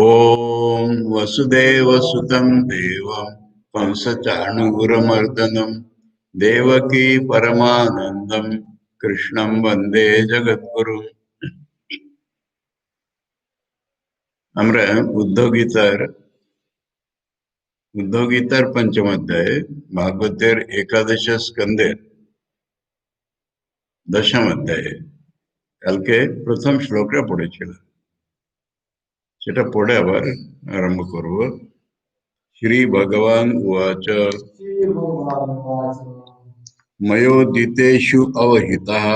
ॐ वसुदेवसुतं देवं कंसचाणूरमर्दनं देवकी परमानन्दं कृष्णं वन्दे जगद्गुरुम्। আমরা উদ্ধব গীতার পঞ্চম অধ্যায়ে ভাগবতের একাদশ স্কন্ধের দশম অধ্যায়ে কালকে প্রথম শ্লোকটা পড়েছিলাম, সেটা পড়ে আবার আরম্ভ করব। শ্রী ভগবান উবাচ मयोदितेषु अवहितः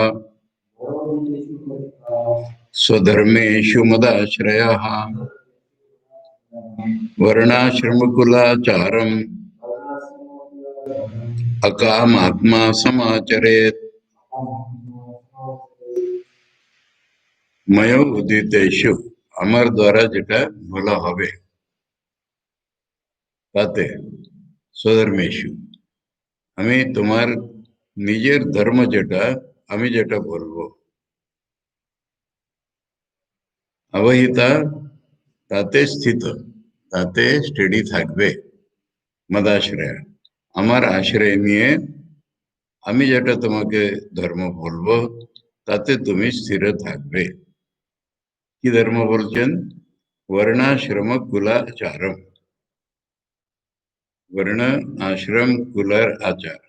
स्वधर्मेषु मदाश्रयः वर्णाश्रमकुलाचारम् अकामात्मा समाचरेत्। मयो उदितेषु আমার দ্বারা যেটা বলা হবে, তাতে স্বধর্মেষু আমি তোমার নিজের ধর্ম যেটা, আমি যেটা বলবো, অবহিতা তাতে স্থিত, তাতে স্টেডি থাকবে। মদাশ্রয় আমার আশ্রয় নিয়ে আমি যেটা তোমাকে ধর্ম বলবো তাতে তুমি স্থির থাকবে। কি ধর্ম বলছেন? বর্ণাশ্রম কুলাচারম, বর্ণ আশ্রম কুলার আচার।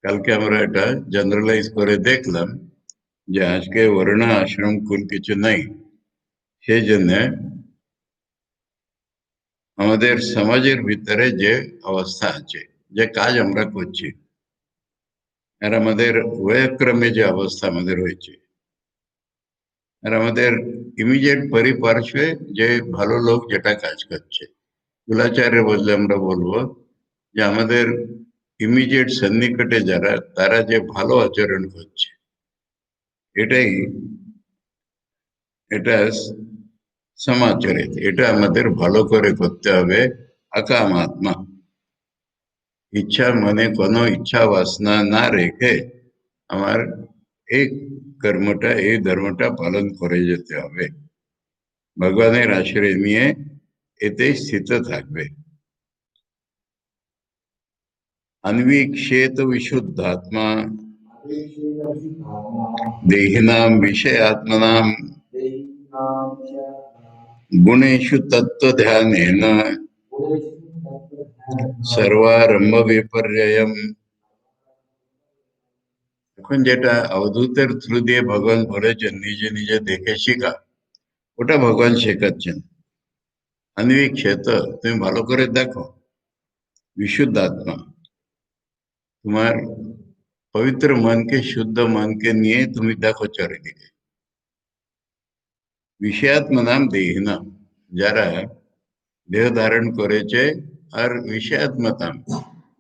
কালকে আমরা এটা জেনারেলাইজ করে দেখলাম যে আজকে বর্ণ আশ্রম কুল কিছু নাই। সেই জন্য আমাদের সমাজের ভিতরে যে অবস্থা আছে, যে কাজ আমরা করছি, আর আমাদের ওয়াক্রমে যে অবস্থা আমাদের হয়েছে, আর আমাদের ইমিডিয়েট পরিপার্শ্বে যে ভালো লোক যেটা কাজ করছে, কুলাচারের বদলে আমরা বলবো যে আমাদের ইমিডিয়েট সন্নিকটে যারা, তারা যে ভালো আচরণ করছে, এটাই এটা সমাচরিত, এটা আমাদের ভালো করে করতে হবে। আকামাত্মা ইচ্ছা মনে কোনো ইচ্ছা বাসনা না রেখে আমার এই কর্মটা, এই ধর্মটা পালন করে যেতে হবে। ভগবানের আশ্রয় নিয়ে এতেই স্থিত থাকবে। अन्वीक्षेत विशुद्धात्मा देहिनां विषयात्मनां गुणेषु तत्त्वध्यानेन सर्वारंभ विपर्ययम्। এখন যেটা অবধূতের থ্রু দিয়ে ভগবান বলেছেন নিজে নিজে দেখে শিখা, ওটা ভগবান শেখাচ্ছেন। অন্বীক্ষেত তুমি ভালো করে দেখো, বিশুদ্ধ আত্মা তোমার পবিত্র মনকে, শুদ্ধ মনকে নিয়ে তুমি দেখো চারিদিকে। বিষয়াত্ম নাম দেহিনা, যারা দেহ ধারণ করেছে আর বিষয়াত্মতাম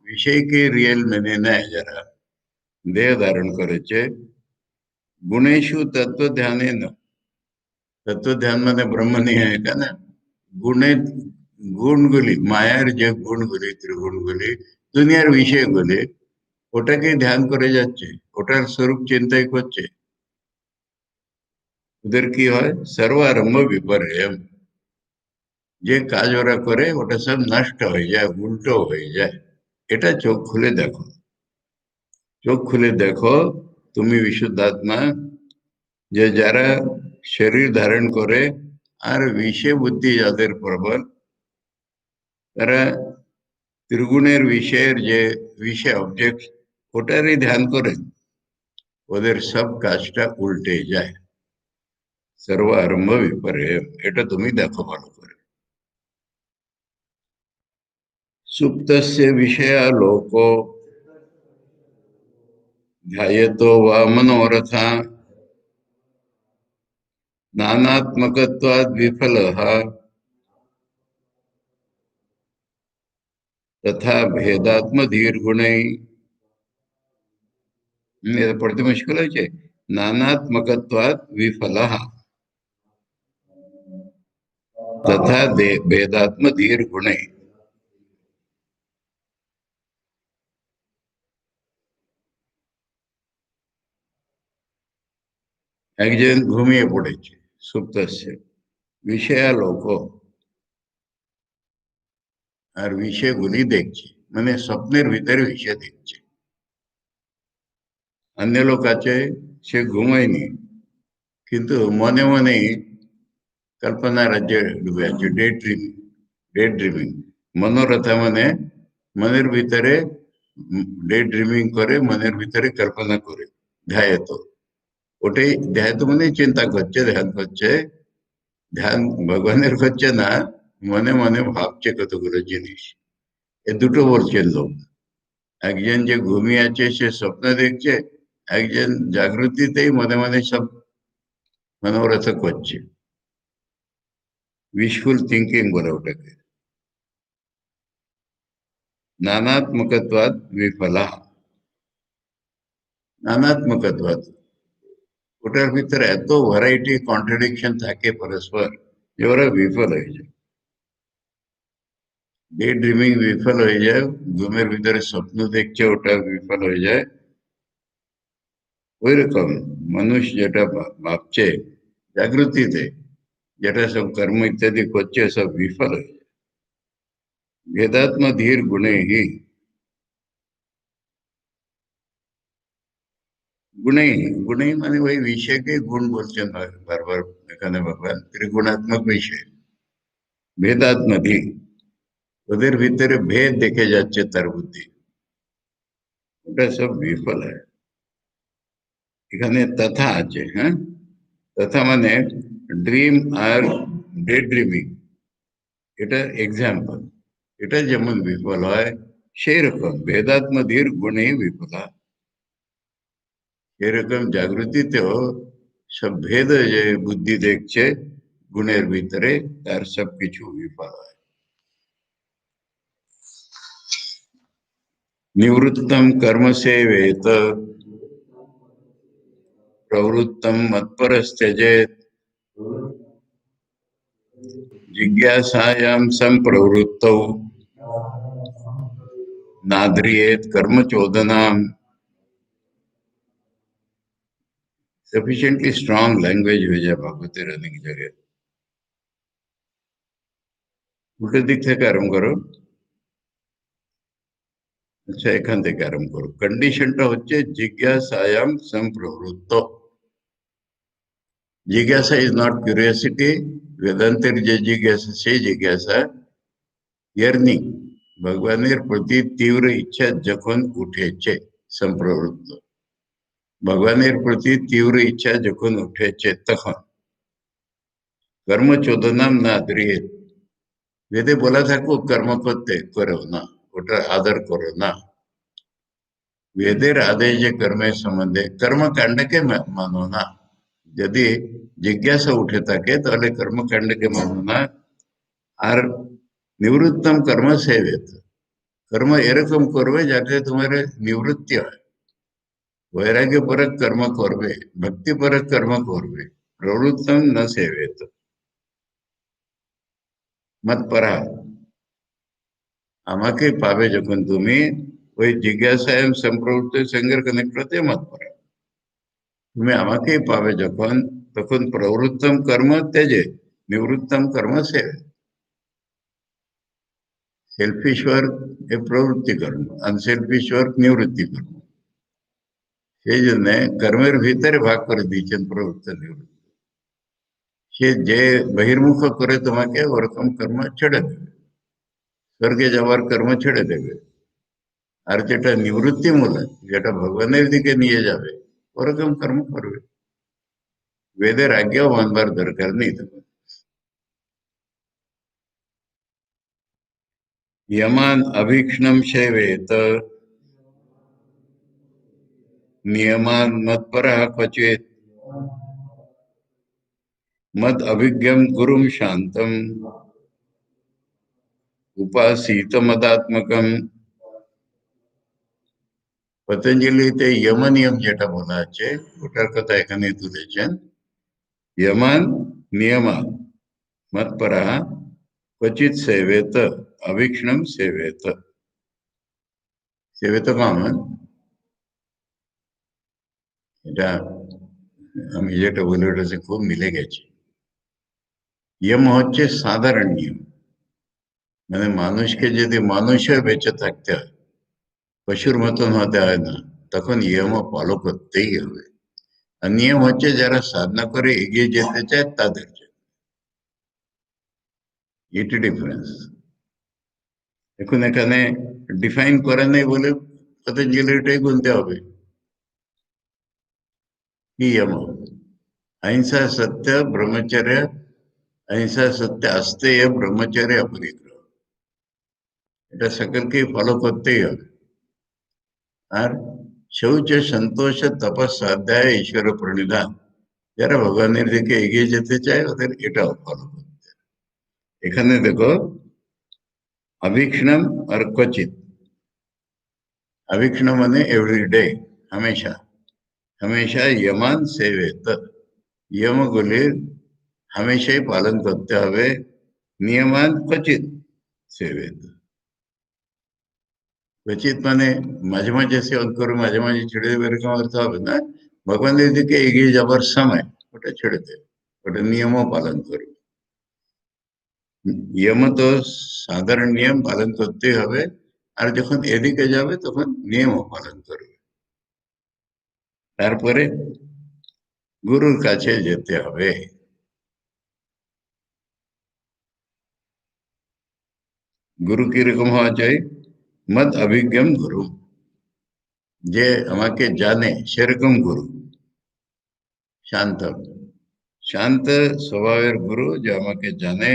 বিষয়কে রিয়েল মেনে নেয়, যারা দেহ ধারণ করেছে, গুণেশু তত্ত্ব ধ্যানে না, তত্ত্ব ধ্যান মানে ব্রহ্ম নিয়ে এখানে গুণের, গুণগুলি মায়ার যে গুণগুলি, ত্রিগুণগুলি, দুনিয়ার বিষয়গুলি, ওটাকে ধ্যান করে যাচ্ছে, ওটার স্বরূপ চিন্তাই করছে। ওদের কি হয়? সর্বারম্ভ বিপর্যয়, যে কাজ ওরা করে ওটা সব নষ্ট হয়ে যায়, উল্টো হয়ে যায়। এটা চোখ খুলে দেখো, চোখ খুলে দেখো তুমি বিশুদ্ধাত্মা, যে যারা শরীর ধারণ করে আর বিষয় বুদ্ধি যাদের প্রবল, তারা ত্রিগুণের বিষয়ের যে বিষয় অবজেক্ট, ওটারই ধ্যান করেন, ওদের সব কাজটা উল্টে যায়। সর্ব আরম্ভ বিপর্যয়, এটা তুমি দেখো ভালো করে। সুপ্তস্য বিষয়া লোকো ध्यायतो वा मनोरथा नानात्मकत्वाद् विफलः तथा भेदात्मधीर्गुणै। ये पढ़ते मुश्किल है। नानात्मकत्वाद् विफलः तथा भेदात्मधीर्गुणै। একজন ঘুমিয়ে পড়েছে, সুপ্তস্য, বিষয়ালোক আর বিষয়গুলি দেখছে, মানে স্বপ্নের ভিতরে বিষয় দেখছে। अन्य लोक আছে, সে ঘুমায়নি, কিন্তু মনে মনে কল্পনা রাজ্যে ডুবে আছে, ডে ড্রিমিং। মনোরথা মানে মনের ভিতরে ডে ড্রিমিং করে, মনের ভিতরে কল্পনা করে, ধ্যায়ত। ওটাই ধ্যায়ত মানে চিন্তা করছে, ধ্যান করছে। ধ্যান ভগবানের করছে না, মনে মনে ভাবছে কতগুলো জিনিস। এ দুটো বলছেন লোক। একজন যে ঘুমিয়ে আছে সে স্বপ্ন দেখছে, একজন জাগৃতিতেই মনে মনে সব মনোরথ করছে। विशफुल थिंकिंग बोले ওটাকে। নানাত্মকত্বাদ বিফলা। নানাত্মকত্বাদ, ওটার ভিতরে এত ভ্যারাইটি কন্ট্রাডিকশন থাকে পরস্পর, যে ওরা বিফল হয়ে যায়। ডে ড্রিমিং বিফল হয়ে যায়, ঘুমের ভিতরে স্বপ্ন দেখছে ওটা বিফল হয়ে যায়। ওই রকম মানুষ যেটা ভাবছে জাগৃতিতে, যেটা সব কর্ম ইত্যাদি করছে সব বিফল হয়ে যায়। वेदात्म धीर गुणे ही, गुणे ही, गुणे ही माने वही विषय के गुण बोलते हैं बार बार। এখানে भगवान त्रिगुणात्मक विषय, भेदात्म धीर, ওদের ভিতরে ভেদ দেখে যাচ্ছে তার বুদ্ধি, ওটা সব বিফল হয়। এখানে তথা আছে, হ্যাঁ, তথা মানে ড্রিম আর ডে ড্রিমিং, এটা এক্সাম্পল। এটা যেমন বিফল হয়, সেই রকম ভেদাত্মধীর গুণে বিফল হয়। এরকম জাগৃতিতেও সব ভেদ যে বুদ্ধি দেখছে গুণের ভিতরে, তার সবকিছু বিফল হয়। निवृत्तम कर्म से वेत, प्रवृत्तम मत्परस्त्यजेत, जिज्ञासायां संप्रवृत्तौ नाद्रियेत कर्म चोदनाम। सफिशिएंटली स्ट्रांग लैंग्वेज हो जाए भागवत रहने की जगह। উল্টো দিক থেকে আরম্ভ করো। আচ্ছা, এখান থেকে আরম্ভ করো। কন্ডিশনটা হচ্ছে জিজ্ঞাসায়াম সম্প্রবৃত্ত। জিজ্ঞাসা ইজ নট কিউরিয়াসিটি, বেদান্তের যে জিজ্ঞাসা সেই জিজ্ঞাসা ইয়ার্নিং, ভগবানের প্রতি তীব্র ইচ্ছা যখন উঠেছে, সম্প্রবৃত্ত, ভগবানের প্রতি তীব্র ইচ্ছা যখন উঠেছে তখন। কর্ম চোদনাম না দ্রিয়ে, বেদে বলা থাকুক কর্ম করতে, করো না, ওটা আদর করো না। वेदेर आदेश जे कर्म সম্বন্ধে, কর্মকাণ্ডকে মানো না। যদি জিজ্ঞাসা উঠে থাকে তাহলে কর্মকাণ্ডকে মানো না। আর নিবৃত্তম কর্ম সেবেত, কর্ম এরকম করবে যাতে তোমার নিবৃত্তি হয়। বৈরাগ্যপরক কর্ম করবে, ভক্তিপরক কর্ম করবে। প্রবৃত্তম না সেবেত, মৎপরা। আমাকে পাবে যখন তুমি, ওই জিজ্ঞাসা এবং সম্প্রবৃত্তির সঙ্গে কানেক্ট করতে মৎপরা। তুমি আমাকেই পাবে যখন, তখন প্রবৃত্তম কর্ম ত্যাজে, নিবৃত্তম কর্ম সেবে। সেলফিশ ওয়ার্ক এ প্রবৃত্তি কর্ম, আনসেলফিশ ওয়ার্ক নিবৃত্তি কর্ম। সেই জন্য কর্মের ভিতরে ভাগ করে দিয়েছেন প্রবৃত্তি নিবৃত্তি। সে যে বহির্মুখ করে তোমাকে ওরকম কর্ম ছেড়ে দেবে, স্বর্গে যাওয়ার কর্ম ছেড়ে দেবে। আর যেটা নিবৃত্তিমূলক, যেটা ভগবানের দিকে নিয়ে যাবে, ওরকম কর্ম করবে। বেদের আজ্ঞাও মানবার দরকার নেই তোমার। यमान अभीक्ष्णम सेवेत, नियमान मत्परः क्वचित्, मद अभिज्ञम गुरुम शांतम उपासीत मदात्मकम। পতঞ্জলিতে यम নিয়ম যেটা বলা আছে, ওটার কথা এখানে তুলেছেন। यमान नियमान मत्परः क्वचित् सेवेत, अभीक्ष्णम सेवेत। সেবেত কামান, এটা আমি যেটা বলি ওটা খুব মিলে গেছে। ইয়ম হচ্ছে সাধারণ নিয়ম, মানে মানুষকে যদি মানুষ হয়ে বেঁচে থাকতে হয়, পশুর মতন হতে হয় না, তখন ইয়ম ফলো করতেই হবে। আর নিয়ম হচ্ছে যারা সাধনা করে এগিয়ে যেতে চায় তাদের জন্য। এটি ডিফারেন্স। এখন এখানে ডিফাইন করে নেই বলে পতঞ্জলিটাই গুনতে হবে। কি यम? अहिंसा सत्य ब्रह्मचर्य, अहिंसा सत्य अस्तेय ब्रह्मचर्य अपरिग्रह, এটা সকলকেই ফলো করতেই হবে। আর শৌচ সন্তোষ তপস স্বাধ্যায় ঈশ্বর প্রণিধান, যারা ভগবানের দিকে এগিয়ে যেতে চায় ওদের এটাও ফলো করতে হবে। এখানে দেখো अभीक्षणम और क्वचित। अभीक्षण माने एवरीडे, हमेशा। हमेशा यमान सेवेत, নিয়মগুলির হামেশাই পালন করতে হবে। নিয়মান ক্বচিত সেবেত। ক্বচিত মানে মাঝে মাঝে সেবন করবে, মাঝে মাঝে ছেড়ে দেবে, এরকম অর্থ হবে না। ভগবানের দিকে এগিয়ে যাবার সময় ওটা ছেড়ে দেবে, ওটা নিয়মও পালন করবে। নিয়ম তো সাধারণ নিয়ম পালন করতেই হবে, আর যখন এদিকে যাবে তখন নিয়মও পালন করবে। তারপরে গুরুর কাছে যেতে হবে। গুরু কিরকম হওয়া চাই? মদ অভিজ্ঞম গুরু, যে আমাকে জানে সেরকম গুরু। শান্ত, শান্ত স্বভাবের গুরু যে আমাকে জানে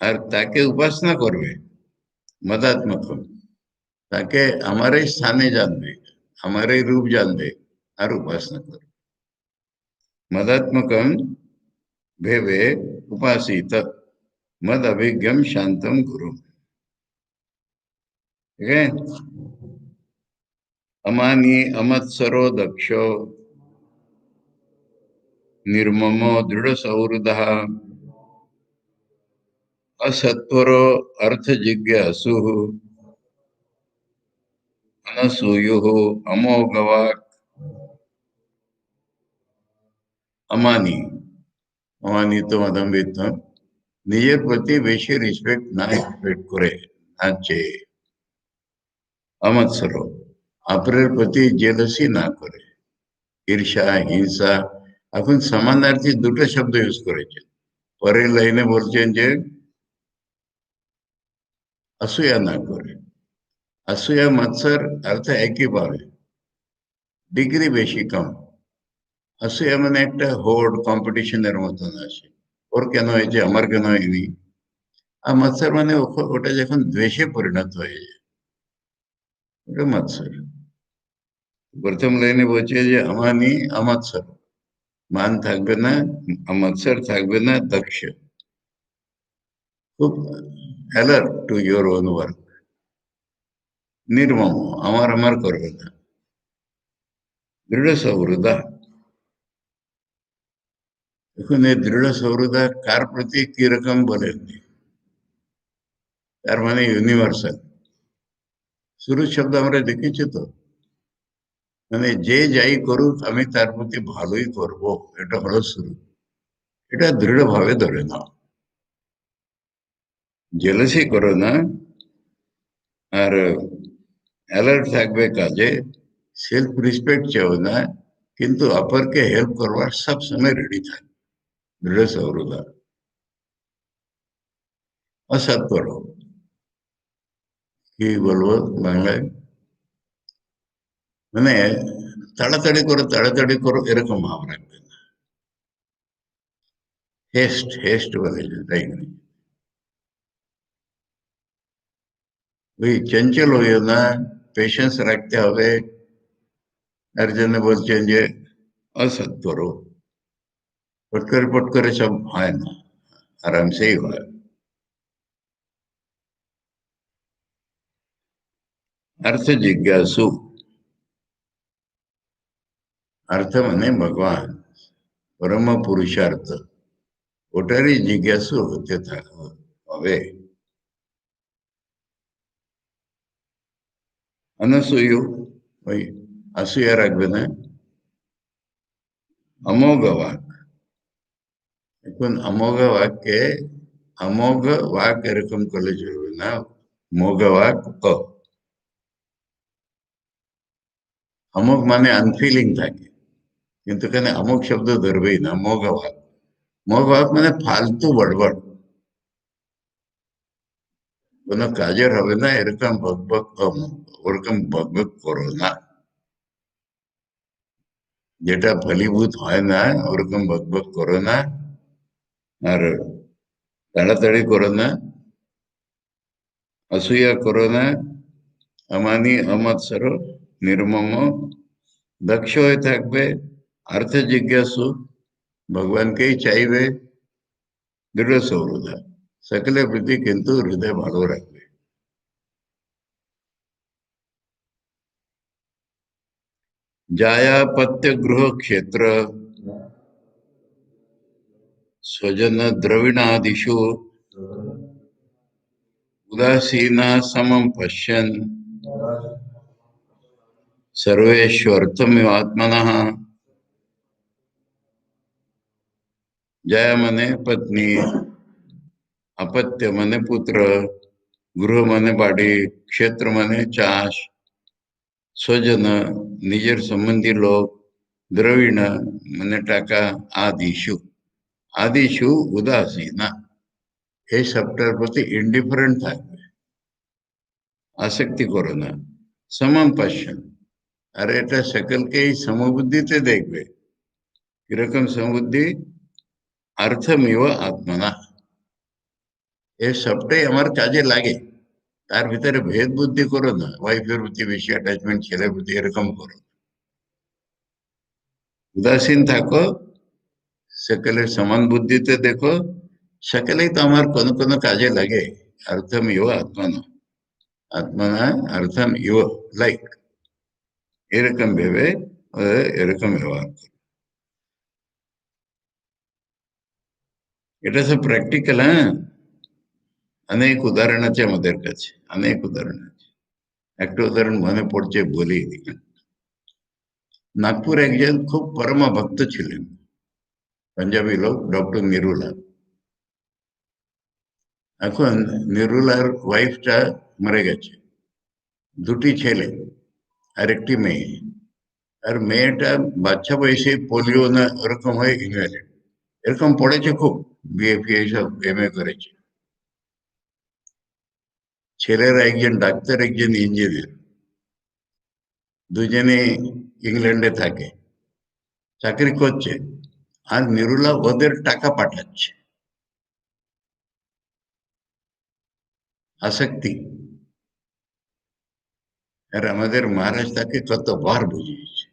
আর তাকে উপাসনা করবে। মদাত্মক, তাকে আমার এই স্থানে জানবে, আমার এই রূপ জানবে আর উপাসনা করবে। मदात्मकम भेवे उपासित, मद अभिज्ञम शांतम गुरु। ठीक है। अमानी अमत्सरो दक्षो, निर्ममो दृढ़ सौहृद, असत्वरो अर्थ जिज्ञासु, अनसूयु, अमोघवाक्। अमानी, अमानी तो मदम्बित, নিজের প্রতি বেশি রেসপেক্ট না এক্সপেক্ট করে আছে। অমৎসর, অপরের প্রতি জেলাসি না করে। ঈর্ষা হিংসা, এখন সমানার্থী দুটো শব্দ ইউজ করেছেন। পরের লাইনে বলছেন যে असूया ना করে। असूया मत्सर अर्थ একই পাবে, ডিগ্রি বেশি কম। असूया মানে একটা হোড কম্পিটিশনের মতন আছে, ওর কেন হয়েছে আমার কেন হয়নি। আর মৎসর মানে ওটা যখন দ্বেষে পরিণত হয়ে যায়, ওটা মৎসর। প্রথম লাইনে বলছে যে আমানি অমৎসর, মান থাকবে না, মৎসর থাকবে না, দক্ষ, খুব alert to your own work. নির্মম, আমার আমার করবে না। দৃঢ় সৌহৃদা, এখন এই দৃঢ় সৌহৃদা কার প্রতি কিরকম বলেননি, তার মানে ইউনিভার্সাল। শুরু শব্দ আমরা দেখেছি তো, মানে যে যাই করুক আমি তার প্রতি ভালোই করব, এটা হলো শুরু। এটা দৃঢ়ভাবে ধরে নাও, জেলাসি করো না, আর অ্যালার্ট থাকবে কাজে, সেলফ রেসপেক্ট চাও না, কিন্তু অপরকে হেল্প করবার সব সময় রেডি থাকবে। দৃঢ় সৌহৃদা। অসৎ করো, কি বলবো বাংলায়, মানে তাড়াতাড়ি করো এরকম ভাব রাখবে না। হেস্ট হেস্ট বলে তাই না, ওই চঞ্চল হইও না, পেশেন্স রাখতে হবে। তার জন্য বলছেন যে অসৎ করো। পট করে সব হয় না, আরামসেই হয়। अर्थ जिज्ञासु, अर्थ মানে ভগবান, পরম পুরুষার্থ, ওটারই জিজ্ঞাসু হতে হবে। অনসূয়, ওই অসূয়া রাখবে না। অমোঘ বাক, এখন অমোঘ ওয়াক এরকম করলে চলবে না, মোঘ ওয়াক অমোঘ মানে আনফিলিং থাকে, কিন্তু এখানে অমোঘ শব্দ ধরবেই না, মোঘ ওয়াক। মোঘ ওয়াক মানে ফালতু বড়বড়, কোনো কাজের হবে না এরকম বকবক ওরকম বকবক করো না, যেটা ফলীভূত হয় না ওরকম বকবক করো না, আর তাড়াতাড়ি করো না, অসূয়া করো না, অমানি অমৎসর, নির্মম, দক্ষ হয়ে থাকবে, অর্থ জিজ্ঞাসু, ভগবানকেই চাইবে, দৃঢ় সৌহৃদা, সকলের প্রতি কিন্তু হৃদয় ভালো রাখবে। जायापत्य गृह क्षेत्र स्वजन द्रविणादिषु उदासीना समं पश्यन् सर्वेष्वर्थमिवात्मनः। जया मने पत्नी, अपत्य मने पुत्र, गृह मने बाड़ी, क्षेत्र मने चाष, स्वजन निजर संबंधी लोग, द्रविण मने टाका, आदिशु, आदिशु उदासीना, এই সবটার প্রতি ইন্ডিফারেন্ট থাকবে, আসক্তি করো না, সমম পাশ্যন, আর এটা সকলকে এই সমবুদ্ধিতে দেখবে। কিরকম সমবুদ্ধি? অর্থমিব আত্মনা, এই সবটাই আমার কাজে লাগে, তার ভিতরে ভেদ বুদ্ধি করো না, ওয়াইফের প্রতি বেশি অ্যাটাচমেন্ট, ছেলের প্রতি এরকম করো, উদাসীন থাকো, সকলের সমান বুদ্ধিতে দেখো, সকলেই তো আমার কোনো কোনো কাজে লাগে, অর্থম ইব আত্মনা, আত্মনা অর্থম ইব, লাইক এরকম ভেবে এরকম ব্যবহার করো। এটা সব প্র্যাকটিক্যাল, হ্যাঁ, অনেক উদাহরণ আছে আমাদের কাছে, অনেক উদাহরণ আছে। একটা উদাহরণ মনে পড়ছে, বলি। নাগপুর একজন খুব পরমা ভক্ত ছিলেন, পাঞ্জাবি লোক, ডক্টর নিরুলা। এখন নিরুলার ওয়াইফটা মরে গেছে, দুটি ছেলে আর একটি মেয়ে, আর মেয়েটা বাচ্চা বয়সে পোলিও না ওরকম হয়ে ইনভ্যালিড, এরকম পড়েছে খুব, বিএ ফিএ সব এমএ করেছে। ছেলেরা একজন ডাক্তার, একজন ইঞ্জিনিয়ার, দুজনে ইংল্যান্ডে থাকে, চাকরি করছে, আর নিরুলা ওদের টাকা পাঠাচ্ছে। আসক্তি। আর আমাদের মহারাজ তাকে কতবার বুঝিয়েছে,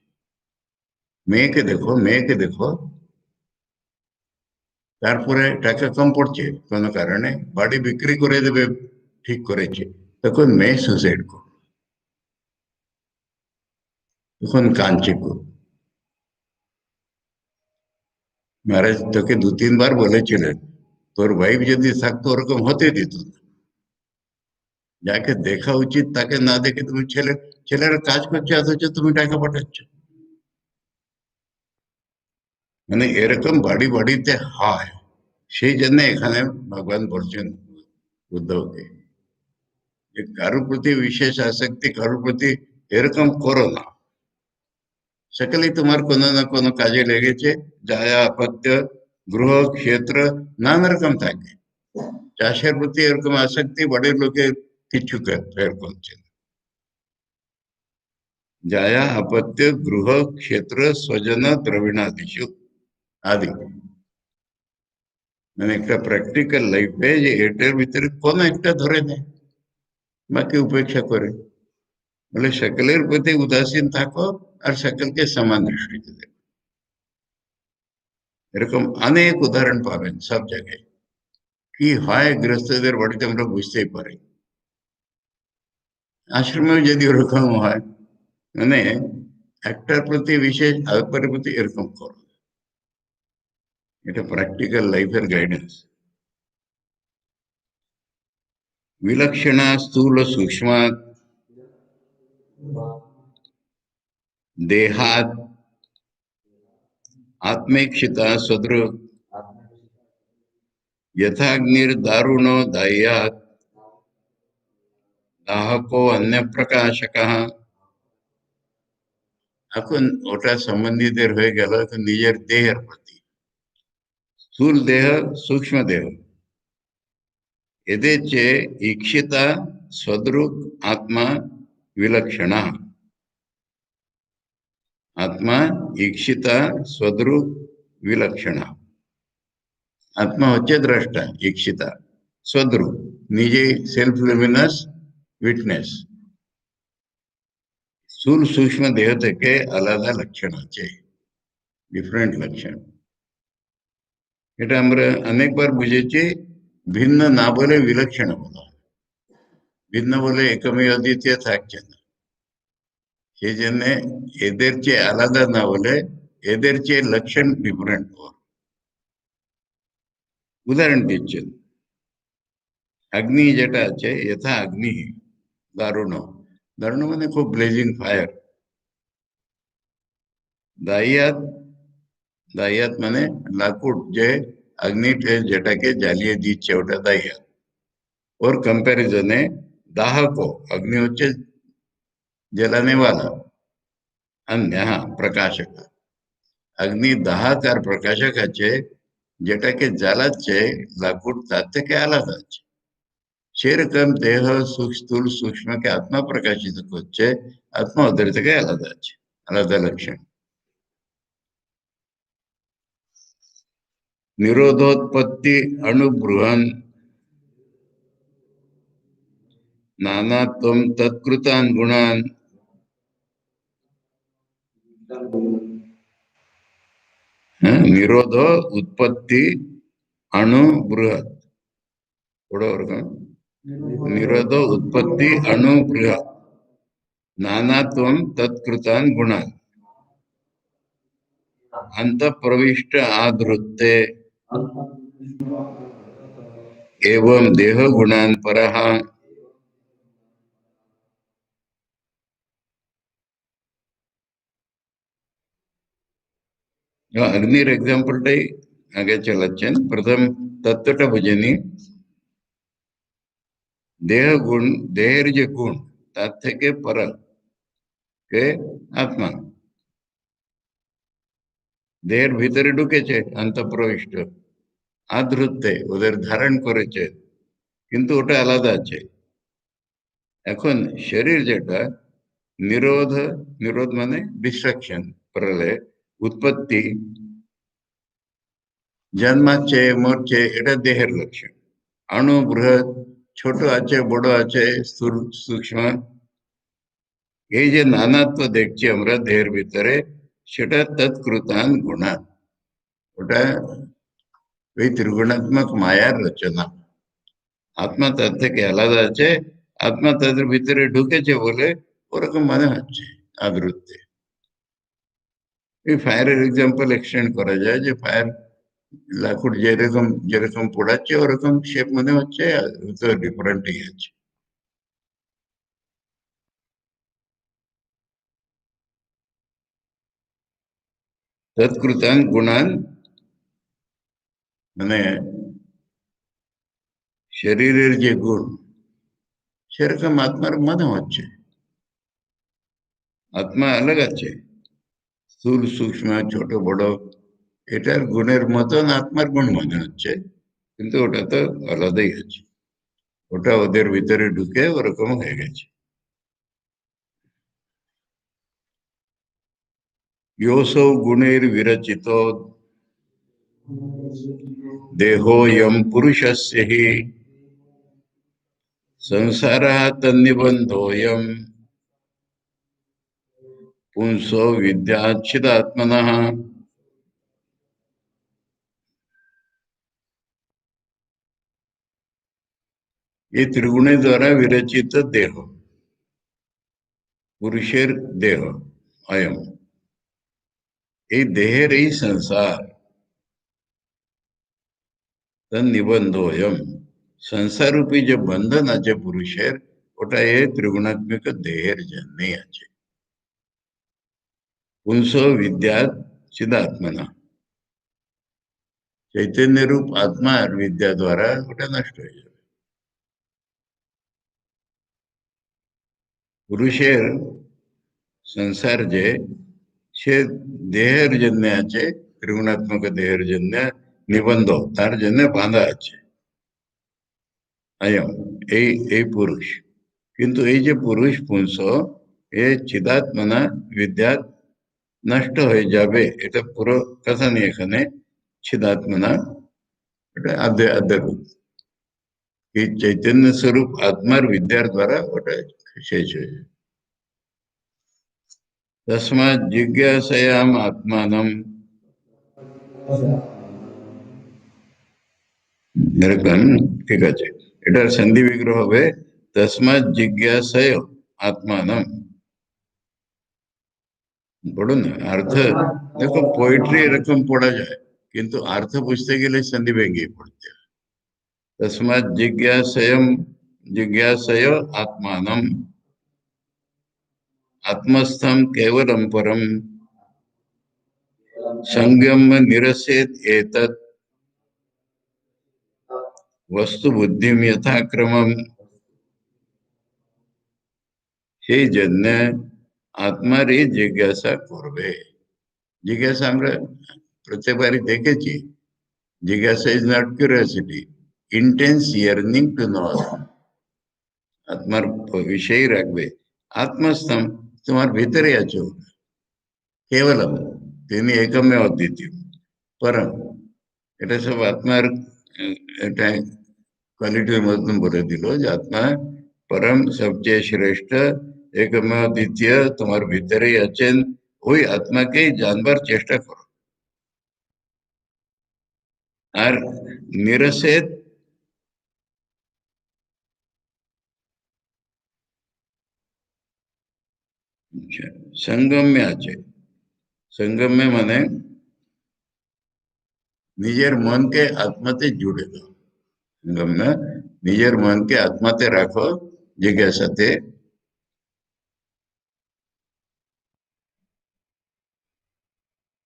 মেয়েকে দেখো, মেয়েকে দেখো। তারপরে টাকা কম পড়ছে কোনো কারণে, বাড়ি বিক্রি করে দেবে, ঠিক করেছে, তখন মেয়ে সুসাইড করো, তখন কাঁদছে খুব। মহারাজ তোকে দু তিনবার বলেছিলেন, তোর ওয়াইফ যদি থাকতো ওরকম হতে দিত না, যাকে দেখা উচিত তাকে না দেখে তুমি ছেলেরা কাজ করছে অথচ তুমি টাকা পাঠাচ্ছ। মানে এরকম বাড়ি বাড়িতে হয়, সেই জন্য এখানে ভগবান বলছেন উদ্ধবকে, যে কারোর প্রতি বিশেষ আসক্তি, কারোর প্রতি এরকম করো না, সকলেই তোমার কোনো না কোনো কাজে লেগেছে। জায়া আপত্য গৃহ ক্ষেত্র নানা রকম থাকে, চাষের প্রতি এরকম আসক্তি বাড়ির লোকে কিছু ফের করছে না। জায়া আপত্য গৃহ ক্ষেত্র স্বজন দ্রবিণাদিশু আদি, মানে একটা প্র্যাকটিক্যাল লাইফে যে এটার ভিতরে কোন একটা ধরে নেয়, বাকি উপেক্ষা করে, বলে সকলের প্রতি উদাসীন থাকো, আর সকলকে সমান দৃষ্টিতে দেখো। এরকম অনেক উদাহরণ পাবেন সব জায়গায়, কি হয় গৃহস্থদের বাড়িতে আমরা বুঝতেই পারি, আশ্রমেও যদি ওরকম হয়, মানে একটার প্রতি বিশেষ, আরেকটার প্রতি এরকম করো, এটা প্র্যাকটিক্যাল লাইফের গাইডেন্স। विलक्षणा स्थूल सूक्ष्म देहात आत्मेक्षिता सदृ यथाग्निर्दारुणो दाह्यात् दाहको अन्य प्रकाशक। এখন ওটা সম্বন্ধীদের হয়ে গেল এখন নিজের দেহের প্রতি। স্থূল দেহ, সূক্ষ্ম দেহ, এদের চেয়ে ঈক্ষিতা সদরূপ আত্মা বিলক্ষণ। আত্মা ঈক্ষিতা সদরূপ বিলক্ষণ। আত্মা হচ্ছে দ্রষ্টা, ঈক্ষিতা সদরূপ, নিজে সেলফ লুমিনাস উইটনেস। স্থূল সূক্ষ্ম দেহ থেকে আলাদা লক্ষণ আছে, ডিফারেন্ট লক্ষণ। এটা আমরা অনেকবার বুঝেছি। ভিন্ন না বলে বিলক্ষণ বলা, ভিন্ন বলে একমই অদ্বিতীয় থাকছে না। সেই জন্য এদের চেয়ে আলাদা না বলে এদের চেয়ে লক্ষণ ডিফারেন্ট হওয়া। উদাহরণ দিচ্ছেন, অগ্নি যেটা আছে, যথা অগ্নি দারুণ, দারুণ মানে খুব ব্লেজিং ফায়ার। দাহিয়াত, দাহিয়াত মানে লাকুট যে অগ্নিতে যেটাকে জ্বালিয়ে দিচ্ছে ওটা দাহিয়াত। ওর কম্প্যারিজনে दाहक, अग्नि হচ্ছে জ্বালানে वाला, अन्य हाँ प्रकाशक। অগ্নি দাহক আর প্রকাশক আছে, যেটাকে জ্বালাচ্ছে লাকুট তার থেকে আলাদা আছে। সেরকম দেহ স্থূল সূক্ষ্মকে আত্মা প্রকাশিত করছে, আত্মা ওদের থেকে আলাদা আছে, আলাদা লক্ষণ। निरोधोत्पत्ति अणुबृहन नानात्वं तत्कृतान् गुणान्। निरोध उत्पत्ति अणु बृहत, निरोध उत्पत्ति अणु बृहत नानात्वं तत्कृतान् गुणान् अंत प्रविष्ट आधृत्ते एवं देह गुणान् परः। अग्निर एग्जाम्पलटाই আগে চালাচ্ছেন। প্রথম তত্ত্বটা বুঝে নি। দেহ গুণ, দেহের যে গুণ তার থেকে পর কে আত্মা, দেহের ভিতরে ঢুকেছে অন্তঃপ্রবিষ্ট, আধৃত্যে ওদের ধারণ করেছে, কিন্তু ওটা আলাদা আছে। এখন শরীর যেটা নিরোধ, নিরোধ মানে ডিস্ট্রাকশন, প্রলয়, উৎপত্তি, জন্মাচ্ছে মরছে, এটা দেহের লক্ষণ। অণু বৃহৎ, ছোট আছে বড় আছে স্থূল সূক্ষ্ম, এই যে নানাত্ব দেখছি আমরা দেহের ভিতরে, সেটা তৎকৃতান গুণান, ওটা ওই ত্রিগুণাত্মক মায়ার রচনা। আত্মা তার থেকে আলাদা আছে, আত্মা তাদের ভিতরে ঢুকেছে বলে ওরকম মনে হচ্ছে আদৃত্যে। এই ফায়ারের এক্সাম্পল এক্সটেন্ড করা যায়, যে ফায়ার লাকুট যেরকম যেরকম পোড়াচ্ছে ওরকম শেপ মনে হচ্ছে, তো ডিফারেন্টই আছে। তৎকৃতান গুণান মানে শরীরের যে গুণ সেরকম আত্মার মনে হচ্ছে। আত্মা আলাগ আছে, স্থূল সূক্ষ্ম ছোট বড়, এটার গুণের মতন আত্মার গুণ মনে হচ্ছে, কিন্তু ওটা তো আলাদাই আছে, ওটা ওদের ভিতরে ঢুকে ওরকম হয়ে গেছে। योऽसौ गुणैर्विरचितो देहोऽयं पुरुषस्य हि संसारः तन्निबन्धोऽयं पुंसो विद्याच्छिदात्मनः। ये त्रिगुणे द्वारा विरचित देह, पुरुषेर देह अयम, এই দেহের এই সংসার, তন্নিবন্ধোऽयं, সংসার রূপী যে বন্ধন আছে পুরুষের, ওটা এই ত্রিগুণাত্মক দেহের জন্যই আছে। পুংসো বিদ্যাৎ চিদাত্মনা, চৈতন্য রূপ আত্মা আর বিদ্যা দ্বারা ওটা নষ্ট হয়ে যাবে। পুরুষের সংসার যে সে দেহের জন্য আছে, ত্রিগুণাত্মক দেহের জন্য নিবন্ধ, তার জন্য বাঁধা আছে আয়ম, এই এই পুরুষ। কিন্তু এই যে পুরুষ পুংস, এ চিদাত্মনা বিদ্যা নষ্ট হয়ে যাবে, এটা পুরো কথা নেই এখানে। চিদাত্মনা এটা আদ্য আদ্য রূপ, এই চৈতন্য স্বরূপ আত্মার বিদ্যার দ্বারা ওটা শেষ হয়ে যায়। তস্মাৎ জিজ্ঞাসায়াম আত্মানম, দেখবেন ঠিক আছে, এটার সন্ধি বিগ্রহ হবে তস্মাৎ জিজ্ঞাসায় আত্মানম। পড়ুন না अर्थ, देखो पोइट्री এরকম পড়া যায়, কিন্তু अर्थ বুঝতে গেলে সন্ধি ভেঙে পড়তে হয়। तस्मात् जिज्ञासयम, जिज्ञासय आत्मानम, आत्मस्थम केवलम परम, संगम निरसेत एतत्, वस्तु बुद्धिम यथा क्रमम। সেই জন্য আত্মারই জিজ্ঞাসা করবে। জিজ্ঞাসা আমরা প্রত্যেকবারই দেখেছি, জিজ্ঞাসা is not curiosity, intense earning to know. আত্মার বিষয় রাখবে। আত্মস্তম, তোমার ভিতরে আছো, কেবলম, তিনি একমে অদ্বিতীয়, পরম, এটা সব আত্মার এটা কোয়ালিটির মতন বলে দিল যে আত্মা পরম, সবচেয়ে শ্রেষ্ঠ, একমেव দ্বিতীয় তোমার ভিতরেই আছেন। ওই আত্মাকেই জানবার চেষ্টা করো। আর নিরসেত, সঙ্গম্যে আছে। সঙ্গম্যে মানে নিজের মনকে আত্মাতে জুড়ে দাও। সঙ্গম্য, নিজের মনকে আত্মাতে রাখো, জিজ্ঞাসাতে।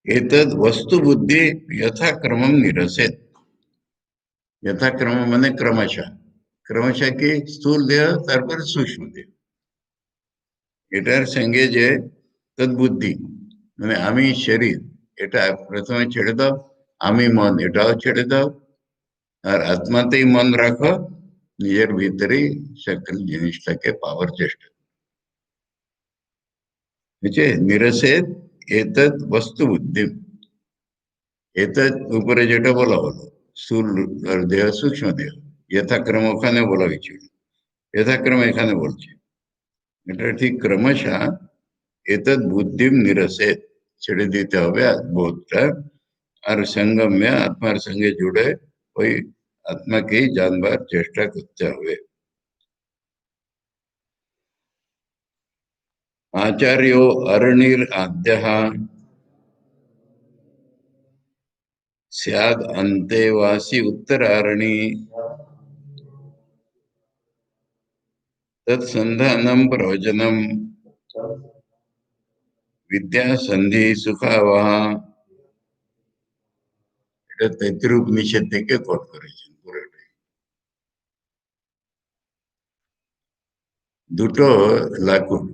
एतद वस्तु बुद्धि यथाक्रमम निरसेत। यथाक्रम মানে ক্রমশঃ, ক্রমশঃ কি স্থূল দেহ তারপর সূক্ষ্ম দেহ, এটার সঙ্গে যে তদ্বুদ্ধি মানে আমি শরীর, এটা প্রথমে ছেড়ে দাও। আমি মন, এটাও ছেড়ে দাও। আর আত্মাতেই মন রাখো, নিজের ভিতরেই সকল জিনিসটাকে পাওয়ার চেষ্টা। বুঝছে, নিরসেত এতদ বস্তু বুদ্ধি। এতদ উপরে যেটা বলা হলো, স্থূল আর দেহ, সূক্ষ্ম দেহ, যথাক্রম ওখানে বলা হয়েছিল, যথাক্রম এখানে বলছে। এটা ঠিক ক্রমশঃ এতদ বুদ্ধিম নিরসেত, ছেড়ে দিতে হবে বোধটা। আর সঙ্গম্য, আত্মার সঙ্গে জুড়ে ওই আত্মাকেই জানবার চেষ্টা করতে হবে। आचार्यो अरणिर आद्यः स्याद् अन्तेवासी उत्तरारणि, तत्सन्धानं प्रवचनं विद्या संधि सुखावह। এটা তৈত্তির উপনিষদ থেকে কোট করেছেন পুরোটাই। দুটো লাকুড়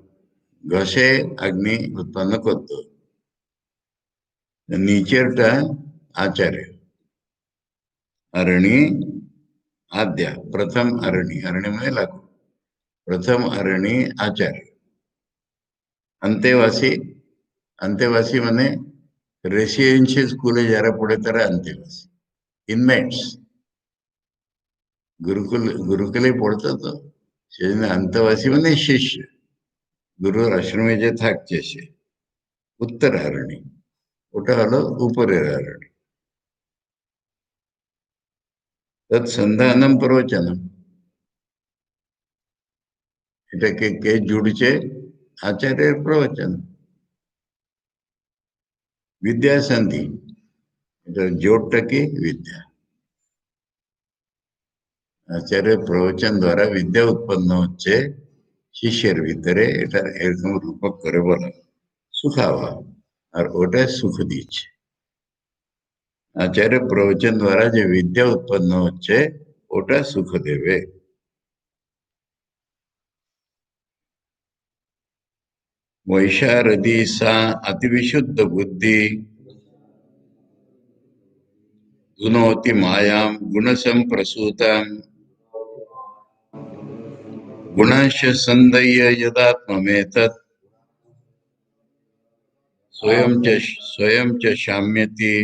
ঘষে অগ্নি উৎপন্ন করত, নিচেরটা आचार्य, अरणी आद्या, प्रथम अरणी, अरणी মানে লাকুড়, প্রথম अरणी आचार्य। अंतेवासी, अंतेवासी মানে রেসিডেন্সিয়াল স্কুলে যারা পড়ে তারা अंतेवासी, ইনমেটস। গুরুকুল, গুরুকুলে পড়তো তো, সেজন্য अंतवासी মানে শিষ্য, গুরুর আশ্রমে যে থাকছে সে। উত্তরারণী, ওটা হলো উপরের আরণী। তৎসন্ধানম প্রবচনম, এটাকে কে জুড়ছে? আচার্যের প্রবচন। বিদ্যা সন্ধি, এটা জোটটা কি? বিদ্যা। আচার্যের প্রবচন দ্বারা বিদ্যা উৎপন্ন হচ্ছে শিষ্যের ভিতরে, এটা এরকম রূপক করে বলা সুখাওয়া, আর ওটা সুখ দিচ্ছে। আচার্য প্রবচন দ্বারা যে বিদ্যা উৎপন্ন হচ্ছে ওটা সুখ দেবে। वैशारदी सा अतिविशुद्ध बुद्धि धुनोति मायां गुण संप्रसूतां गुणश्च संदय्य यदात्ममेतत् स्वयं च शाम्यति।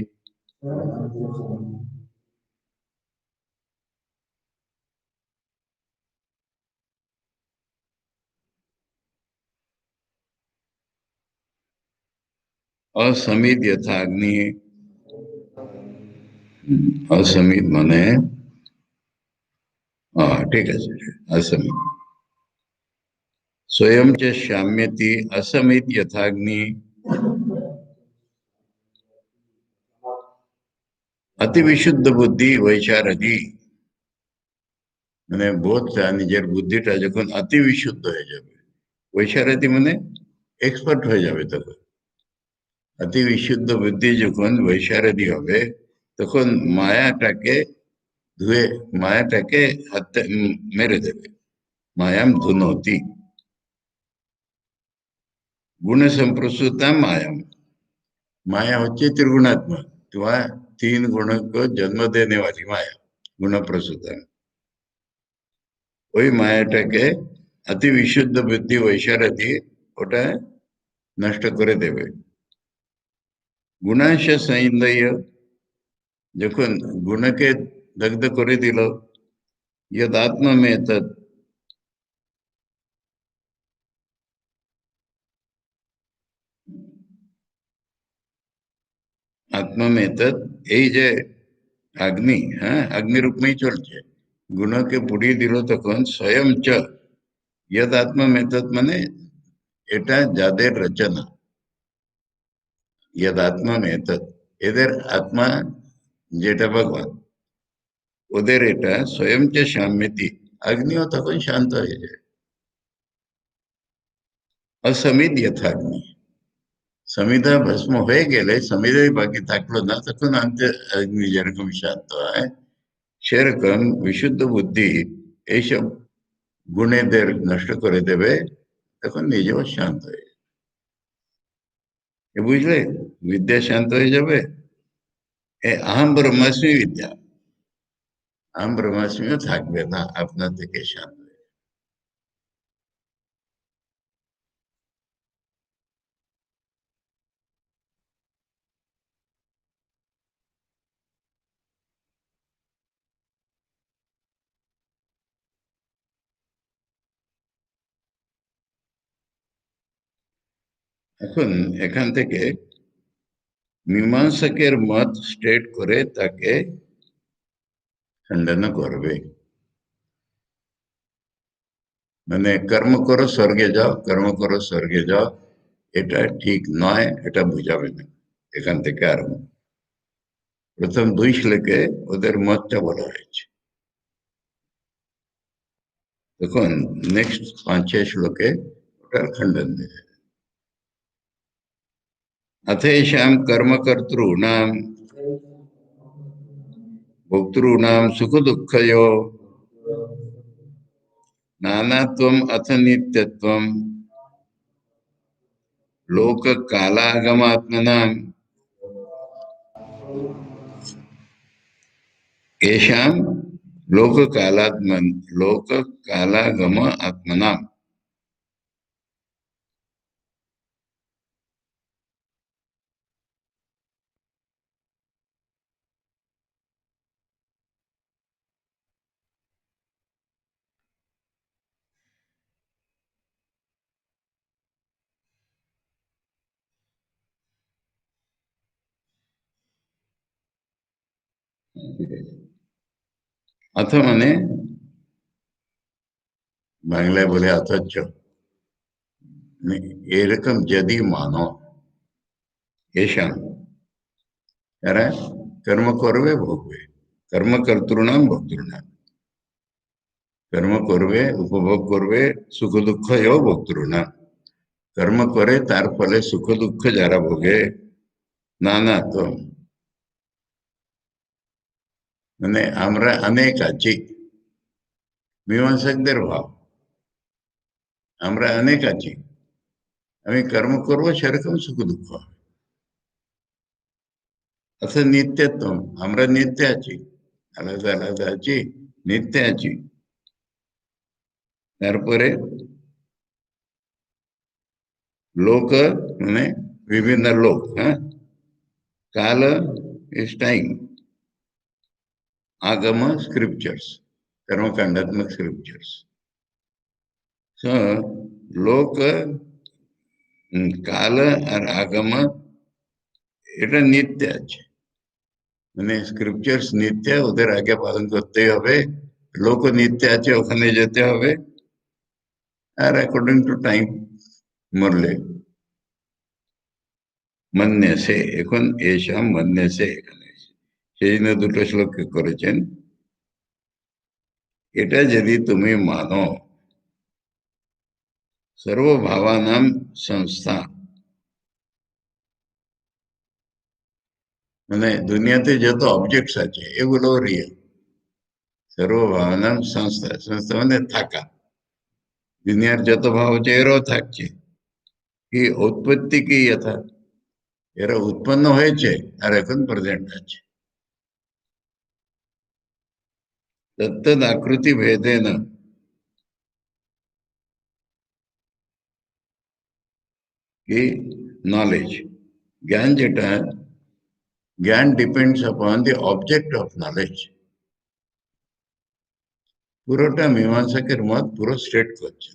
असमित यथाग्नि, असमित माने हाँ ठीक है सर, असमित। स्वयं च शाम्यति असमित यथाग्नि अति विशुद्ध बुद्धि वैशारदी মানে বোধটা নিজের বুদ্ধিটা যখন অতি বিশুদ্ধ হয়ে যাবে, वैशारदी মানে এক্সপার্ট হয়ে যাবে তখন। অতি বিশুদ্ধ বুদ্ধি যখন वैशारदी হবে তখন মায়াটাকে ধুয়ে মায়াটাকে হাতে মেরে দেবে। মায়াম ধুনोति, गुण संप्रसूता मायाम। माया होती त्रिगुणात्मक, वह तीन गुणों को जन्म देने वाली माया गुण प्रसूता। वही मायाटाके अति विशुद्ध बुद्धि वैशारदी ওটা নষ্ট করে দেবে। গুণাশ সৈন্দর্য, যখন গুণকে দগ্ধ করে দিল, यद आत्मा में तद, आत्मा में तद এই যে अग्नि, হ্যাঁ अग्नि रूप में ही চলছে, গুণকে পুড়িয়ে দিল তখন স্বয়ং চ यद आत्मा में तद মানে এটা যাদের রচনা, यद आत्मा में तद এদের আত্মা যেটা ভগবান, ওদের এটা স্বয়ং চ শাম্যতি, অগ্নিও তখন শান্ত হয়ে যায়। অসমিত यथाग्नि, সমিধা ভস্ম হয়ে গেলে সমিধাই বাকি থাকলো না, তখন অন্তে অগ্নি যেরকম শান্ত হয় সেরকম বিশুদ্ধ বুদ্ধি এইসব গুণেদের নষ্ট করে দেবে, তখন নিজেও শান্ত হয়ে যাবে। বুঝলে, বিদ্যা শান্ত হয়ে যাবে। আহম ব্রহ্মাস্মি বিদ্যা, আহম ব্রহ্মাস্মিও থাকবে না, আপনা থেকে শান্ত হয়ে। এখন এখান থেকে মীমাংসকের মত স্টেট করে তাকে খণ্ডন করবে। মানে কর্ম করো স্বর্গে যাও, কর্ম করো স্বর্গে যাও, এটা ঠিক নয়, এটা বুঝাবে না। এখান থেকে আরম্ভ, প্রথম 2 শ্লোকে ওদের মতটা বলা হয়েছে, তখন নেক্সট 5-6 শ্লোকে ওটার খণ্ডন দেবে। अथेषां कर्मकर्तॄणां भोक्तॄणां सुखदुःखयो नानात्वम् अथ नित्यत्वं लोककालागमात्मनां येषां लोककालागम आत्मनां। अथ माने বাংলায় বলে অথচ, এরকম যদি মানো, এসাম এরা কর্ম করবে ভোগবে, কর্মকর্তৃণাম ভোক্তৃণাম, কর্ম করবে উপভোগ করবে, সুখ দুঃখ এও ভোক্তৃণাম, কর্ম করে তার ফলে সুখ দুঃখ যারা ভোগে, নানা তো মানে আমরা অনেক আছি, মীমাংসকদের ভাব, আমরা অনেক আছি, আমি কর্ম করবো সেরকম সুখ দুঃখ হবে। অর্থাৎ নিত্যত্ব, আমরা নিত্য আছি, আলাদা আলাদা আছি, নিত্য আছি। তারপরে लोक मैंने विभिन्न लोक, हाँ, काल इज टाइम, आगम स्क्रिप्चर्स, कर्मकांडात्मक स्क्रिप्चर्स। सो लोक, काल और आगम এটা নিত্য আছে, মানে স্ক্রিপচার্স নিত্য, ওদের আগে পালন করতে হবে। লোক নিত্য আছে, ওখানে যেতে হবে। আর অ্যাকর্ডিং টু টাইম মরলে মন্যসে, এখন এসব মন্যসে এখানে সেই জন্য দুটো শ্লোক করেছেন। এটা যদি তুমি মানো, সর্বভাবানাম সংস্থা, মানে দুনিয়াতে যত অবজেক্টস আছে এগুলো রিয়েল। সর্বভাবানাম সংস্থা, সংস্থা মানে থাকা, দুনিয়ার যত ভাব আছে এরাও থাকছে। কি উৎপত্তি কি যথা, এরা উৎপন্ন হয়েছে আর এখন প্রেজেন্ট আছে। তত্তদ আকৃতি ভেদেন, কি নলেজ, জ্ঞান যেটা, জ্ঞান depends upon the object of knowledge. পুরোটা মীমাংসকের মত পুরো স্ট্রেট করছে।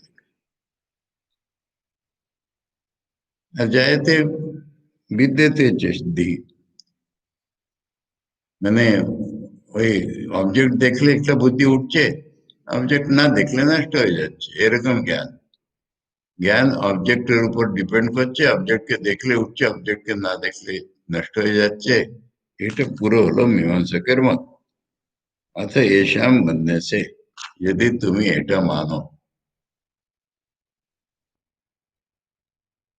আর যাইতে বিদ্যেতে সিদ্ধি, মানে ওই অবজেক্ট দেখলে একটা বুদ্ধি উঠছে, অবজেক্ট না দেখলে নষ্ট হয়ে যাচ্ছে, এরকম জ্ঞান। জ্ঞান অবজেক্টের উপর ডিপেন্ড করছে, অবজেক্টকে দেখলে উঠছে, অবজেক্টকে না দেখলে নষ্ট হয়ে যাচ্ছে। এটা পুরো হলো মীমাংসকের মত। অর্থাৎ এসাম মন্যসে, যদি তুমি এটা মানো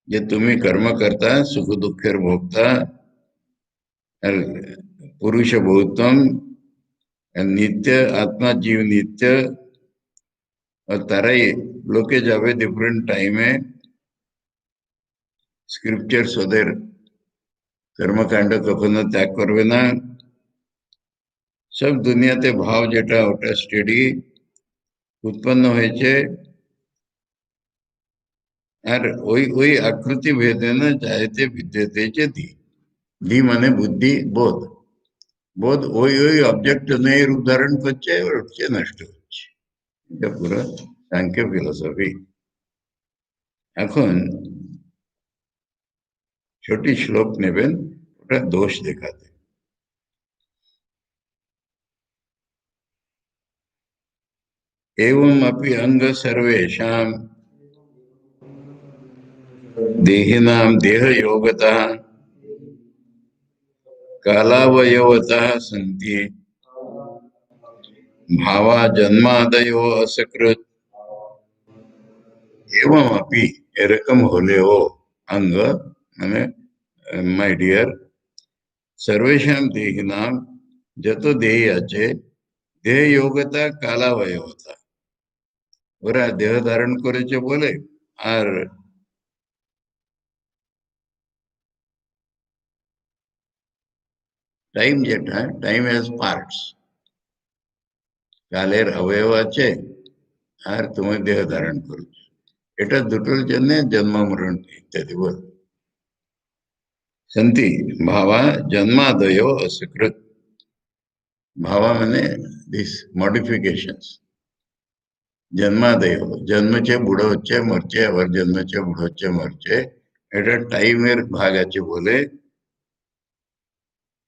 যে তুমি কর্মকর্তা, সুখ দুঃখের ভোক্তা, আর পুরুষ বহুতম, আর নিত্য আত্মা জীব নিত্য, আর তারাই লোকে যাবে ডিফারেন্ট টাইমে, স্ক্রিপচার্স ওদের কর্মকাণ্ড কখনো ত্যাগ করবে না। সব দুনিয়াতে ভাব যেটা ওটা স্টেডি উৎপন্ন হয়েছে। আর ওই ওই আকৃতি ভেদে না চাইতে বিদ্যেতে যে দি, দি মানে বুদ্ধি, বোধ, বোধ ওই ওই অবজেক্ট নিয়ে রূপ ধারণ করছে, আর উঠছে, নষ্ট হচ্ছে। এটা পুরো সাংখ্য ফিলোসফি। এখন ছোটি শ্লোক নেবেন, ওটা দোষ দেখাতে। एवं अपि अंग सर्वेषां देहिनां देह योगतः कालावयवतः सन्ति भावा जन्मादयो असकृत। एवं अपि এরকম হলেও, अंग মানে মাই ডিয়ার, সর্বেষাং দেহিনাম, যত দেহি আছে, দেহ যোগতা কালাবয়বতা, ওরা দেহ ধারণ করেছে বলে। আর টাইম যেটা, টাইম হ্যাজ পার্টস, কালের অবয়ব আছে, আর তুমি দেহ ধারণ করেছো, এটা দুটোর জন্য জন্ম মরণ ইত্যাদি বল। সন্তি ভাবা জন্মাদয় অসकृत, ভাবা মানে দিস মডিফিকেশনস, জন্মাদয়, জন্মছে বুড়ো হচ্ছে মরছে, আবার জন্মছে বুড়ো হচ্ছে মরছে, এটা টাইমের ভাগ আছে বলে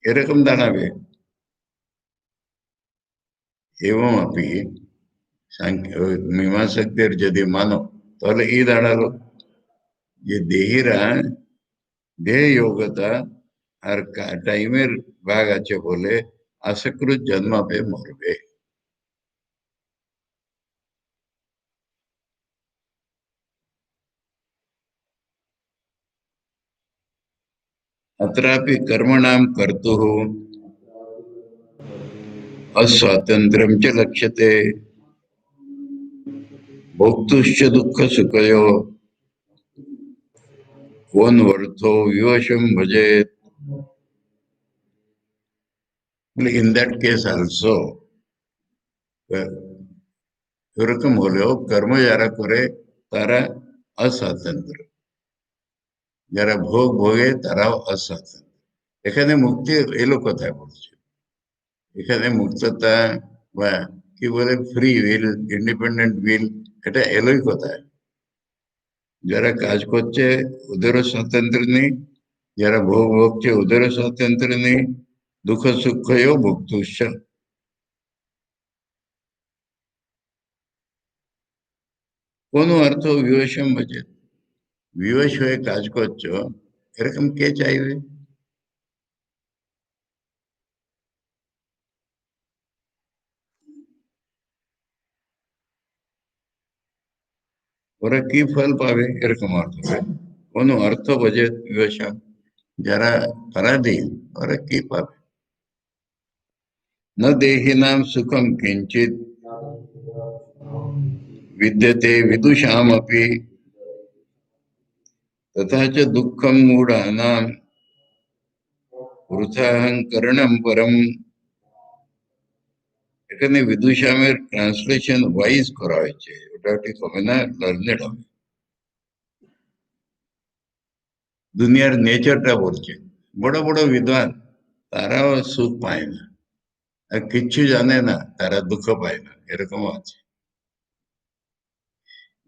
এরকম দাঁড়াবে। এবং আপনি মীমাংসকদের যদি মানো, তাহলে এই দাঁড়ালো যে দেহিরা দেহ যোগ্যতা আর টাইমের ভাগ আছে বলে আসক্রুত জন্মাবে, মরবে। अत्रापि कर्मणां कर्तुः अस्वातंत्र्यं च लक्ष्यते भोक्तुश्च दुःख सुखयो कोन्वर्थो विवशं भजेत. In that case also এরকম হলেও কর্ম যারা করে তারা অস্বাতন্ত্র, যারা ভোগ ভোগে তারাও অস্বাতন্ত্র। এখানে মুক্তি এলো কোথায় বলছে? এখানে মুক্ততা বা কি বলে ফ্রি উইল, ইন্ডিপেন্ডেন্ট উইল, এটা এলোই কোথায়? যারা কাজ করছে ওদেরও স্বাতন্ত্র্য নেই, যারা ভোগ ভোগছে ওদেরও স্বাতন্ত্র্য নেই। দুঃখ সুখও ভোক্তুশ্চ। কোন অর্থ বিবশম ভজে, বিবশ হয়ে কাজ করছো এরকম কে চাইবে? ওরা কি ফল পাবে এরকম অর্থ হয়। কোন অর্থ বোঝে বিবশম, যারা পরাধীন ওরা কি পাবে? न देहिनां सुखं किंचित विद्यते विदुषामपि तथा च दुःखं मूढानां वृथाहंकरणं परम। এখানে বিদুষামের ট্রান্সলেশন ওয়াইজ করা হয়েছে, ওটা ঠিক হবে না, লার্নেড হবে। দুনিয়ার নেচারটা বলছে বড় বড় বিদ্বান তারাও সুখ পায় না, আর কিচ্ছু জানে না তারা দুঃখ পায় না, এরকম আছে।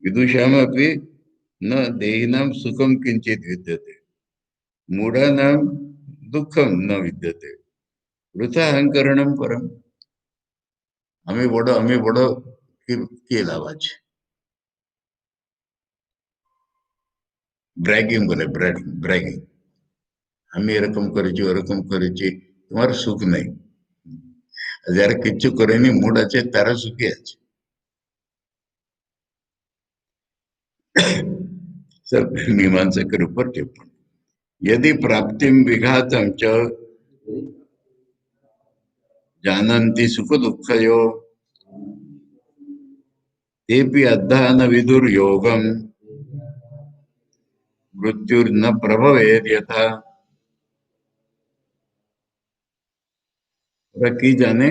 विदुषामपि न देहिनां सुखं किंचित विद्यते मूढ़ानां दुःखं न विद्यते वृथा अहंकरणं परम। আমি বড় কি কি লাভ আছে? ব্র্যাগিং বলে, ব্র্যাগিং, আমি এরকম করেছি ওরকম করেছি, তোমার সুখ নেই। যারা কিচ্ছু করেনি মুড আছে তারা সুখী আছে। सब मीमांसकर ऊपर टिप्पणी। यदि प्राप्तिम विघातम च जानन्ति सुख दुःखयो तेपि अद्धा न विदुर्योगम मृत्युर्न प्रभवेद यथा। ওরা কি জানে?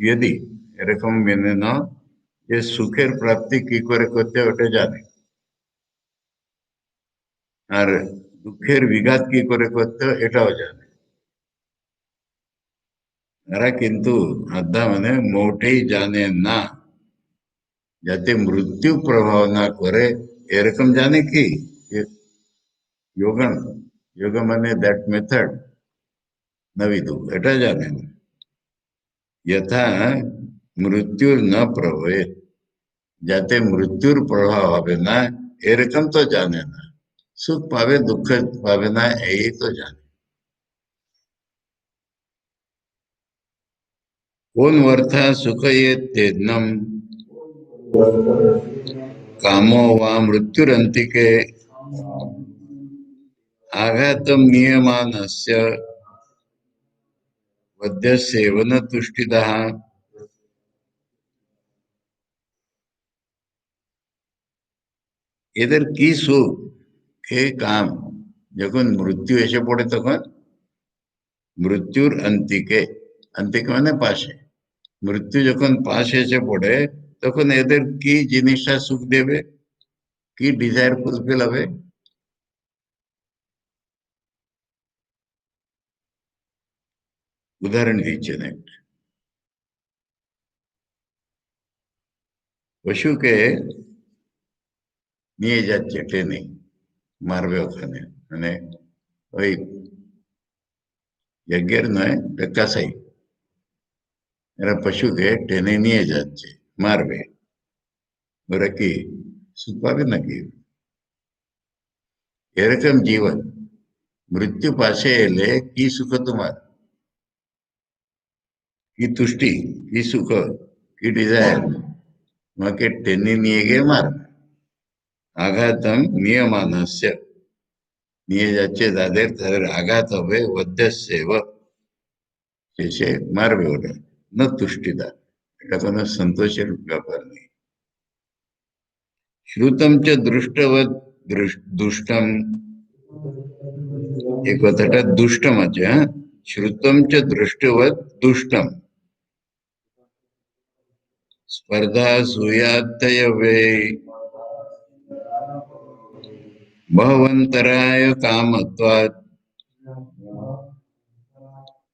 যদি এরকম মেনে নাও যে সুখের প্রাপ্তি কি করে করতে হয় ওটা জানে, আর দুঃখের বিঘাত কি করে করতে হয় এটাও জানে। তারা কিন্তু আধা মানে মোটেই জানে না, যাতে মৃত্যু প্রভাব না করে এরকম জানে কি যোগন, যোগ মানে দ্যাট মেথড নবিদু, এটা জানে না। যথা মৃত্যুর না প্রভবে, যাতে মৃত্যুর প্রভাব হবে না এরকম তো জানে না। সুখ পাবে দুঃখ পাবে না এই তো জানে। কোন অর্থ সুখ ये तेज्नम कामो वा मृत्युरन्तिके आघातम नियमानस्य वध्यस्येव न तुष्टितः। এদের কি সুখ, কে কাম, যখন মৃত্যু এসে পড়ে তখন মৃত্যুর অন্তিকে, অন্তিকে মানে পাশে, মৃত্যু যখন পাশে এসে পড়ে তখন এদের কি জিনিসটা সুখ দেবে, কি ডিজায়ার ফুলফিল হবে? উদাহরণ দিচ্ছেন একটা, পশুকে নিয়ে যাচ্ছে ট্রেনে, মারবে ওখানে, মানে ওই যজ্ঞের নয় কাসাই, এরা পশুকে টেনে নিয়ে যাচ্ছে মারবে, ওরা কি সুখ পাবে নাকি? এরকম জীবন মৃত্যু পাশে এলে কি সুখ তোমার, কি তুষ্টি, কি সুখ, কি ডিজায়ার? তোমাকে টেনে নিয়ে গিয়ে মার। আঘাতম নিয়মানস্য, নিয়ে যাচ্ছে তাদের, তাদের আঘাত হবে, বদ্ধস্যেব, শেষে মারবে ওরা। न तुष्टिता, এটা কোনো সন্তোষের ব্যাপার নেই। শ্রুতম চ দৃষ্টবৎ দুষ্টম, এই কথাটা দুষ্টম আছে, হ্যাঁ, শ্রুতম চ দৃষ্টবৎ দুষ্টম, স্পর্ধা सूयातय वे बहुअंतराय कामत्वात्,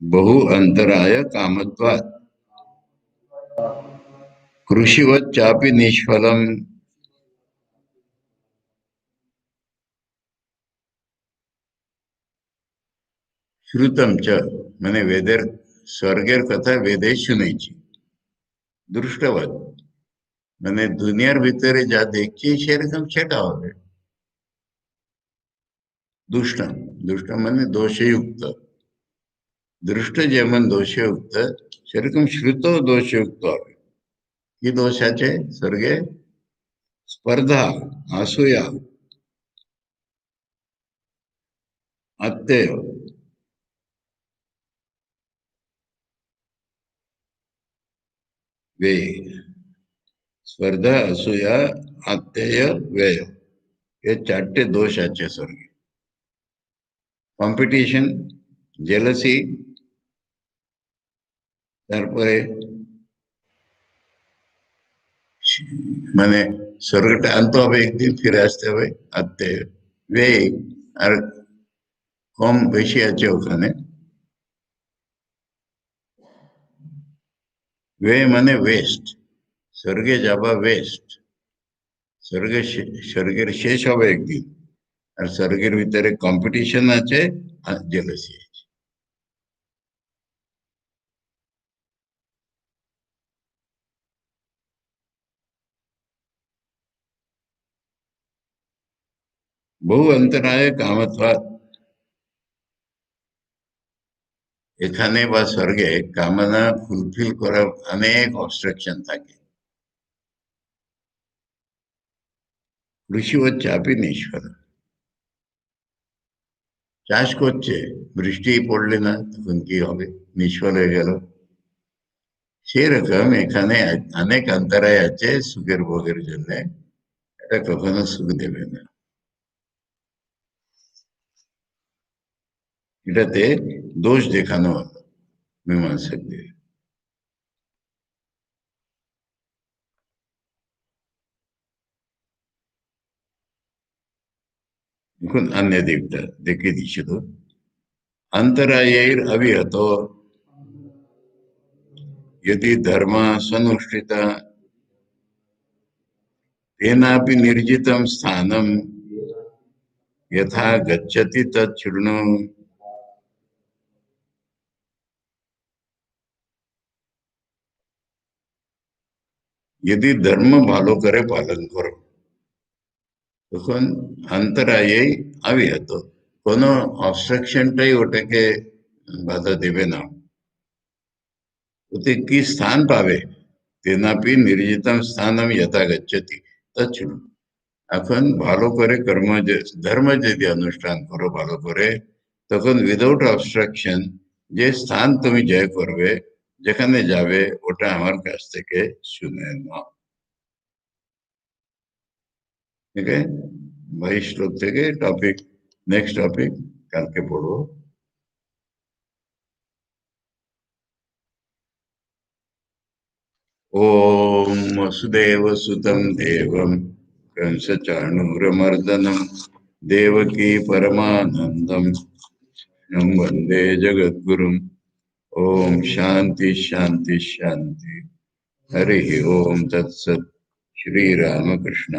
बहु अंतराय कामत्वात् कृषिवत चापि निष्फलम। श्रुतम च মানে বেদের, স্বর্গের কথা বেদে শুনেছি। দৃষ্টবৎ মানে দুনিয়ার ভিতরে যা দেখছি সেরকম সেটা হবে। দুষ্টম, দুষ্টম মানে দোষযুক্ত। দৃষ্ট যেমন দোষযুক্ত, সেরকম শ্রুত দোষযুক্ত হবে। কি দোষ আছে স্বর্গে? স্পর্ধা, असूया, अत्यय, व्यय। स्पर्धा, असूया, अत्यय, व्यय, ये चारटे दोष আছে স্বর্গে। কম্পিটিশন, জেলাসি, তারপরে মানে স্বর্গটা আনতে হবে, একদিন ফিরে আসতে হবে। আত্মীয়, ব্যয়, আর কম বেশি আছে ওখানে। ব্যয় মানে ওয়েস্ট, স্বর্গে যাবা ওয়েস্ট। স্বর্গে, স্বর্গের শেষ হবে একদিন। আর স্বর্গের ভিতরে কম্পিটিশন আছে আর জেলাসি আছে। বহু অন্তরায় কামত্বা, এখানে বা স্বর্গে কামনা ফুলফিল করার অনেক অবস্ট্রাকশন থাকে। কৃষি ও চাপই নিষ্ফল, চাষ করছে, বৃষ্টি পড়লে না, তখন কি হবে? নিষ্ফল হয়ে গেল। সেরকম এখানে অনেক অন্তরায় আছে সুখের ভোগের জন্য, এটা কখনো সুখ দেবে না। এটাতে দোষ দেখানো হলো মীমাংসকদের। এখন अन्य দিকটা দেখে দিচ্ছিল। अंतरायैर अविहत यदि धर्म सनुष्ठिता तेनापि निर्जितं स्थानं यथा गच्छति तच्छृणु। यदि धर्म ভালো করে পালন করো, তখন অন্তরায়ে অবিহত, কোনো অবস্ট্রাকশনটাই ওটাকে বাধা দেবে না। ওতে কি স্থান পাবে? তেনাপি নির্জিতম স্থানম যথা গচ্ছতি তচ্ছৃণু। এখন ভালো করে কর্ম, ধর্ম যদি অনুষ্ঠান করো ভালো করে, তখন উইদাউট অবস্ট্রাকশন যে স্থান তুমি জয় করবে, যেখানে যাবে, ওটা আমার কাছ থেকে শুনে নাও। ঠিক আছে, 22 শ্লোক থেকে টপিক, নেক্সট টপিক কালকে পড়বো। ओम वसुदेव सुतं देवं कंसचाणूरमर्दनं देवकी परमानंदं वंदे जगद्गुरुम्। ओम शांति शांति शांति। हरि ओम तत्सत। श्री रामकृष्ण।